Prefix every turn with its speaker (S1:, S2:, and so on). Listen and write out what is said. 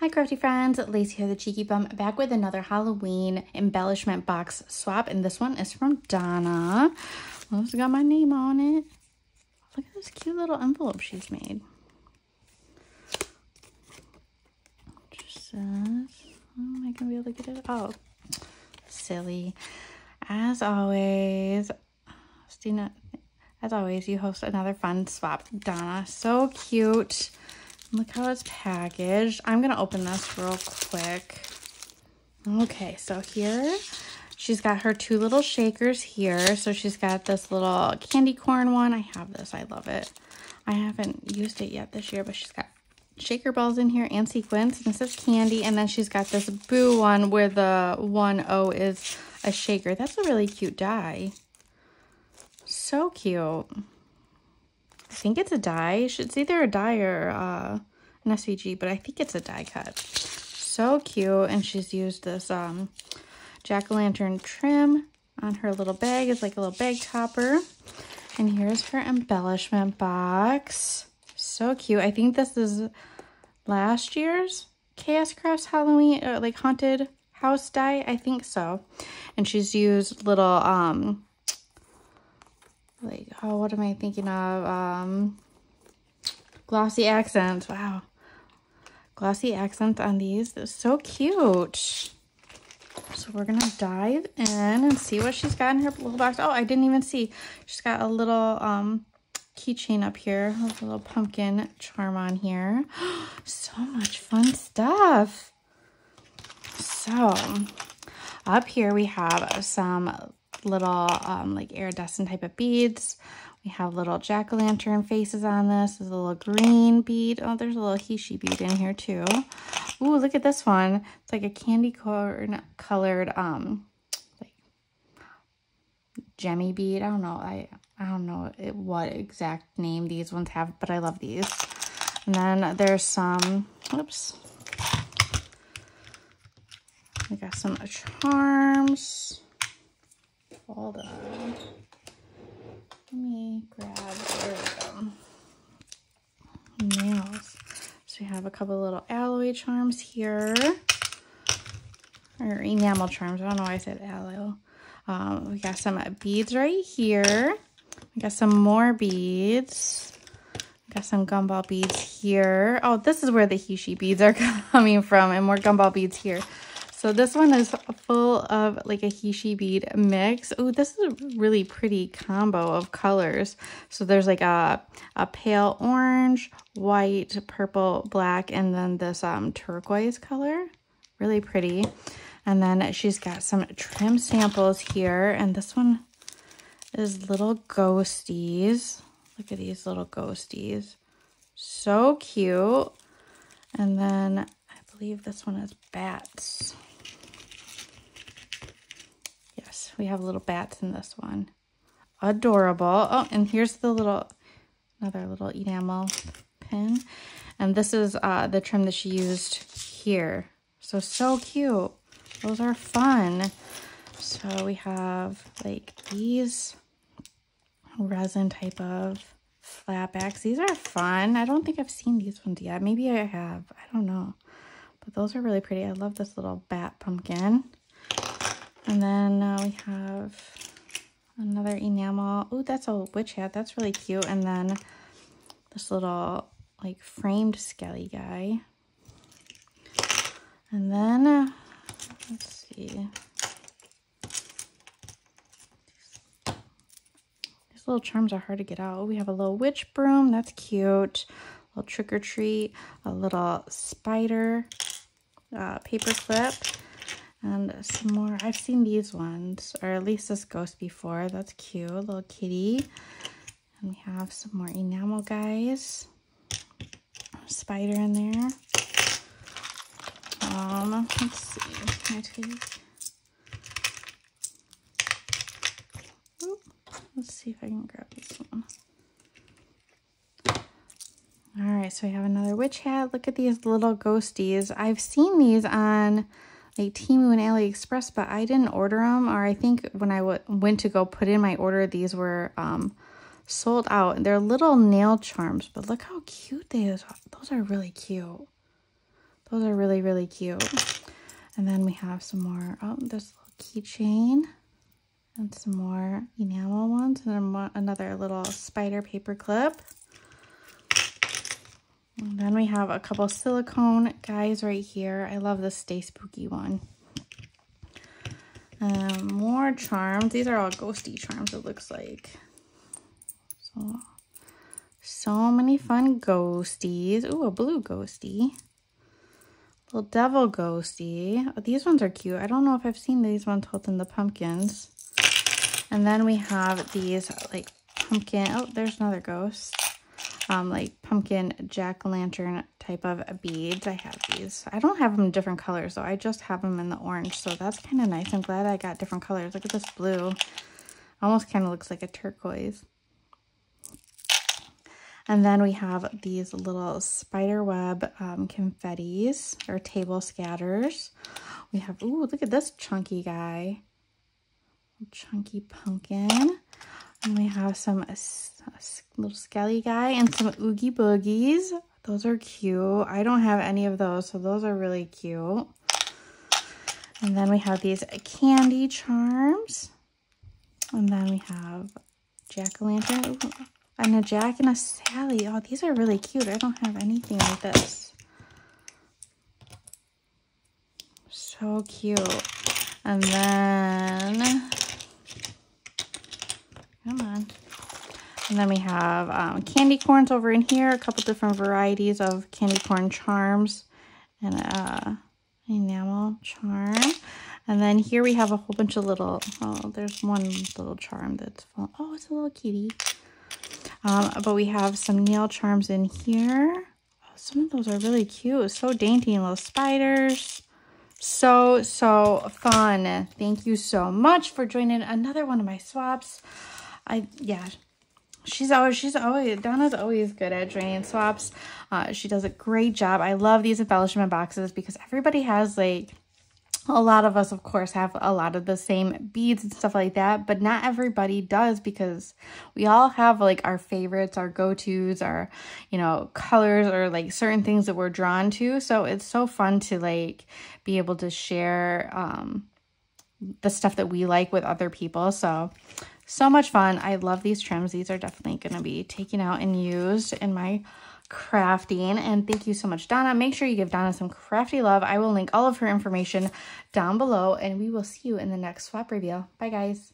S1: Hi crafty friends, Lacey here, the Cheeky Bum, back with another Halloween embellishment box swap, and this one is from Donna. Well, it's got my name on it. Look at this cute little envelope she's made. It just says, am I gonna be able to get it? Oh, silly. As always, Stina, as always, you host another fun swap. Donna, so cute. Look how it's packaged. I'm gonna open this real quick. Okay, so here she's got her two little shakers here. So she's got this little candy corn one. I have this, I love it. I haven't used it yet this year, but she's got shaker balls in here and sequins, and it says candy. And then she's got this boo one where the 1O is a shaker. That's a really cute die. So cute. I think it's a die. It's either a die or an SVG, but I think it's a die cut. So cute. And she's used this jack-o'-lantern trim on her little bag. It's like a little bag topper. And here's her embellishment box. So cute. I think this is last year's Chaos Crafts Halloween, like haunted house die. I think so. And she's used little like, oh, what am I thinking of? Glossy accents. Wow. Glossy accents on these. They're so cute. So we're going to dive in and see what she's got in her little box. Oh, I didn't even see. She's got a little keychain up here. A little pumpkin charm on here. So much fun stuff. So up here we have some little like iridescent type of beads. We have little jack-o'-lantern faces on this. There's a little green bead. Oh, there's a little Hishi bead in here too. Ooh, look at this one. It's like a candy corn colored like gemmy bead. I don't know. I don't know what exact name these ones have, but I love these. And then there's some, oops. We got some charms. Hold on. Let me grab, there we go. Nails. So we have a couple little alloy charms here. Or enamel charms. I don't know why I said alloy. We got some beads right here. We got some more beads. We got some gumball beads here. Oh, this is where the Hishi beads are coming from, and more gumball beads here. So this one is full of like a Hishi bead mix. Oh, this is a really pretty combo of colors. So there's like a pale orange, white, purple, black, and then this turquoise color. Really pretty. And then she's got some trim samples here. And this one is little ghosties. Look at these little ghosties. So cute. And then I believe this one is bats. Yes, we have little bats in this one. Adorable. Oh, and here's the another little enamel pin. And this is the trim that she used here. So cute. Those are fun. So we have like these resin type of flatbacks. These are fun. I don't think I've seen these ones yet. Maybe I have. I don't know. But those are really pretty. I love this little bat pumpkin. And then we have another enamel. Oh, that's a witch hat. That's really cute. And then this little like framed skelly guy. And then let's see. These little charms are hard to get out. We have a little witch broom. That's cute. A little trick or treat. A little spider paper clip. And some more. I've seen these ones, or at least this ghost before. That's cute. A little kitty. And we have some more enamel guys. Spider in there. Let's see. Can I take? Oop. Let's see if I can grab this one. All right, so we have another witch hat. Look at these little ghosties. I've seen these on like Temu and AliExpress, but I didn't order them. Or I think when I went to go put in my order, these were sold out. They're little nail charms, but look how cute those are really cute. Those are really, really cute. And then we have some more, oh, this little keychain and some more enamel ones, and then another little spider paper clip. And then we have a couple silicone guys right here. I love this Stay Spooky one. More charms. These are all ghosty charms, it looks like. So many fun ghosties. Ooh, a blue ghosty. Little devil ghosty. Oh, these ones are cute. I don't know if I've seen these ones holding the pumpkins. And then we have these like pumpkin. Oh, there's another ghost. Like pumpkin jack-o'-lantern type of beads. I have these. I don't have them in different colors though. I just have them in the orange, so that's kind of nice. I'm glad I got different colors. Look at this blue. Almost kind of looks like a turquoise. And then we have these little spider web confettis or table scatters. We have, ooh, look at this chunky guy. Chunky pumpkin. And we have some little skelly guy and some Oogie Boogies. Those are cute. I don't have any of those, so those are really cute. And then we have these candy charms. And then we have jack-o'-lantern and a Jack and a Sally. Oh, these are really cute. I don't have anything like this. So cute. And then, come on. And then we have candy corns over in here. A couple different varieties of candy corn charms. And a enamel charm. And then here we have a whole bunch of little, oh, there's one little charm that's full. Oh, it's a little kitty. But we have some nail charms in here. Oh, some of those are really cute. So dainty and little spiders. So fun. Thank you so much for joining another one of my swaps. Donna's always good at joining swaps. She does a great job. I love these embellishment boxes because everybody has, like, a lot of us, of course, have a lot of the same beads and stuff like that, but not everybody does because we all have, like, our favorites, our go-tos, our, you know, colors, or, like, certain things that we're drawn to. So it's so fun to, like, be able to share the stuff that we like with other people. So much fun. I love these trims. These are definitely going to be taken out and used in my crafting. And thank you so much, Donna. Make sure you give Donna some crafty love. I will link all of her information down below, and we will see you in the next swap reveal. Bye, guys.